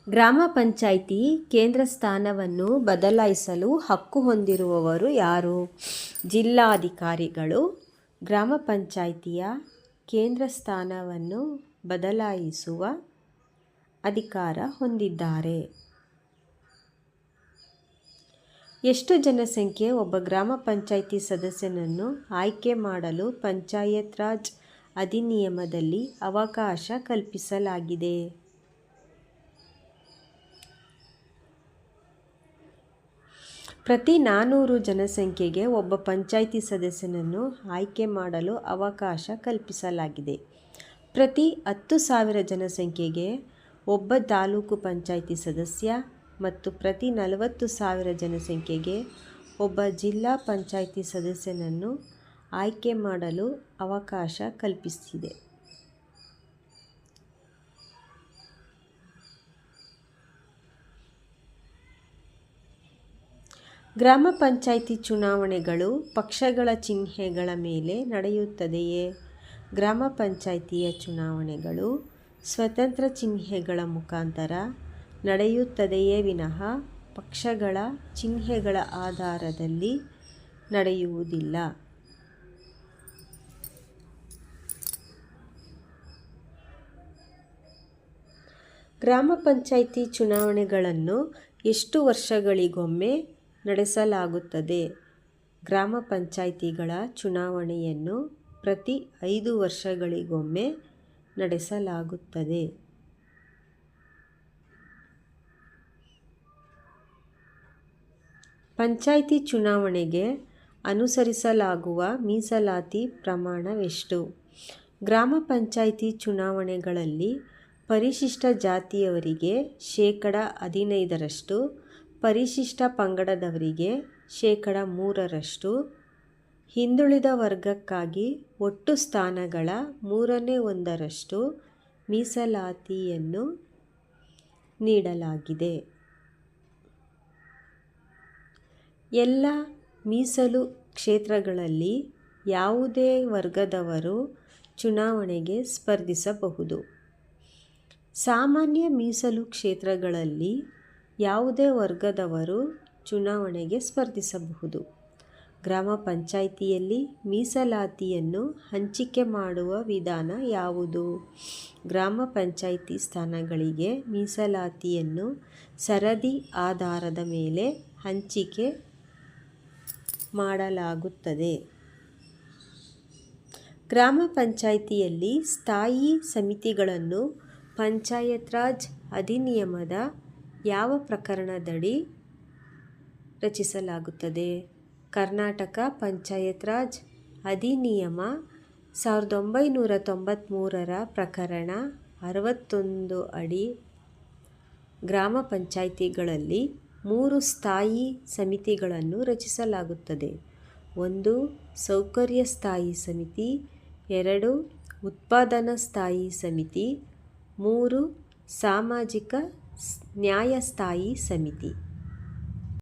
ಗ್ರಾಮ ಪಂಚಾಯಿತಿ ಕೇಂದ್ರ ಸ್ಥಾನವನ್ನು ಬದಲಾಯಿಸಲು ಹಕ್ಕು ಹೊಂದಿರುವವರು ಯಾರು? ಜಿಲ್ಲಾಧಿಕಾರಿಗಳು ಗ್ರಾಮ ಪಂಚಾಯಿತಿಯ ಕೇಂದ್ರ ಸ್ಥಾನವನ್ನು ಬದಲಾಯಿಸುವ ಅಧಿಕಾರ ಹೊಂದಿದ್ದಾರೆ. ಎಷ್ಟು ಜನಸಂಖ್ಯೆ ಒಬ್ಬ ಗ್ರಾಮ ಪಂಚಾಯಿತಿ ಸದಸ್ಯನನ್ನು ಆಯ್ಕೆ ಮಾಡಲು ಪಂಚಾಯತ್ ರಾಜ್ ಅಧಿನಿಯಮದಲ್ಲಿ ಅವಕಾಶ ಕಲ್ಪಿಸಲಾಗಿದೆ? ಪ್ರತಿ 400 ಜನಸಂಖ್ಯೆಗೆ ಒಬ್ಬ ಪಂಚಾಯಿತಿ ಸದಸ್ಯನನ್ನು ಆಯ್ಕೆ ಮಾಡಲು ಅವಕಾಶ ಕಲ್ಪಿಸಲಾಗಿದೆ. ಪ್ರತಿ 10,000 ಜನಸಂಖ್ಯೆಗೆ ಒಬ್ಬ ತಾಲೂಕು ಪಂಚಾಯಿತಿ ಸದಸ್ಯ ಮತ್ತು ಪ್ರತಿ 40,000 ಜನಸಂಖ್ಯೆಗೆ ಒಬ್ಬ ಜಿಲ್ಲಾ ಪಂಚಾಯಿತಿ ಸದಸ್ಯನನ್ನು ಆಯ್ಕೆ ಮಾಡಲು ಅವಕಾಶ ಕಲ್ಪಿಸಿದೆ. ಗ್ರಾಮ ಪಂಚಾಯಿತಿ ಚುನಾವಣೆಗಳು ಪಕ್ಷಗಳ ಚಿಹ್ನೆಗಳ ಮೇಲೆ ನಡೆಯುತ್ತದೆಯೇ? ಗ್ರಾಮ ಪಂಚಾಯಿತಿಯ ಚುನಾವಣೆಗಳು ಸ್ವತಂತ್ರ ಚಿಹ್ನೆಗಳ ಮುಖಾಂತರ ನಡೆಯುತ್ತದೆಯೇ ವಿನಃ ಪಕ್ಷಗಳ ಚಿಹ್ನೆಗಳ ಆಧಾರದಲ್ಲಿ ನಡೆಯುವುದಿಲ್ಲ. ಗ್ರಾಮ ಪಂಚಾಯಿತಿ ಚುನಾವಣೆಗಳನ್ನು ಎಷ್ಟು ವರ್ಷಗಳಿಗೊಮ್ಮೆ ನಡೆಸಲಾಗುತ್ತದೆ? ಗ್ರಾಮ ಪಂಚಾಯಿತಿಗಳ ಚುನಾವಣೆಯನ್ನು ಪ್ರತಿ 5 ವರ್ಷಗಳಿಗೊಮ್ಮೆ ನಡೆಸಲಾಗುತ್ತದೆ. ಪಂಚಾಯಿತಿ ಚುನಾವಣೆಗೆ ಅನುಸರಿಸಲಾಗುವ ಮೀಸಲಾತಿ ಪ್ರಮಾಣವೆಷ್ಟು? ಗ್ರಾಮ ಪಂಚಾಯಿತಿ ಚುನಾವಣೆಗಳಲ್ಲಿ ಪರಿಶಿಷ್ಟ ಜಾತಿಯವರಿಗೆ 15%, ಪರಿಶಿಷ್ಟ ಪಂಗಡದವರಿಗೆ 3%, ಹಿಂದುಳಿದ ವರ್ಗಕ್ಕಾಗಿ ಒಟ್ಟು ಸ್ಥಾನಗಳ 1/3 ಮೀಸಲಾತಿಯನ್ನು ನೀಡಲಾಗಿದೆ. ಎಲ್ಲ ಮೀಸಲು ಕ್ಷೇತ್ರಗಳಲ್ಲಿ ಯಾವುದೇ ವರ್ಗದವರು ಚುನಾವಣೆಗೆ ಸ್ಪರ್ಧಿಸಬಹುದು. ಸಾಮಾನ್ಯ ಮೀಸಲು ಕ್ಷೇತ್ರಗಳಲ್ಲಿ ಯಾವುದೇ ವರ್ಗದವರು ಚುನಾವಣೆಗೆ ಸ್ಪರ್ಧಿಸಬಹುದು. ಗ್ರಾಮ ಪಂಚಾಯಿತಿಯಲ್ಲಿ ಮೀಸಲಾತಿಯನ್ನು ಹಂಚಿಕೆ ಮಾಡುವ ವಿಧಾನ ಯಾವುದು? ಗ್ರಾಮ ಪಂಚಾಯಿತಿ ಸ್ಥಾನಗಳಿಗೆ ಮೀಸಲಾತಿಯನ್ನು ಸರದಿ ಆಧಾರದ ಮೇಲೆ ಹಂಚಿಕೆ ಮಾಡಲಾಗುತ್ತದೆ. ಗ್ರಾಮ ಪಂಚಾಯಿತಿಯಲ್ಲಿ ಸ್ಥಾಯಿ ಸಮಿತಿಗಳನ್ನು ಪಂಚಾಯತ್ ರಾಜ್ ಅಧಿನಿಯಮದ ಯಾವ ಪ್ರಕರಣದಡಿ ರಚಿಸಲಾಗುತ್ತದೆ? ಕರ್ನಾಟಕ ಪಂಚಾಯತ್ ರಾಜ್ ಅಧಿನಿಯಮ 1993 ಪ್ರಕರಣ 61 ಅಡಿ ಗ್ರಾಮ ಪಂಚಾಯಿತಿಗಳಲ್ಲಿ 3 ಸ್ಥಾಯಿ ಸಮಿತಿಗಳನ್ನು ರಚಿಸಲಾಗುತ್ತದೆ. 1. ಸೌಕರ್ಯ ಸ್ಥಾಯಿ ಸಮಿತಿ, 2. ಉತ್ಪಾದನಾ ಸ್ಥಾಯಿ ಸಮಿತಿ, 3. ಸಾಮಾಜಿಕ ನ್ಯಾಯ ಸ್ಥಾಯಿ ಸಮಿತಿ.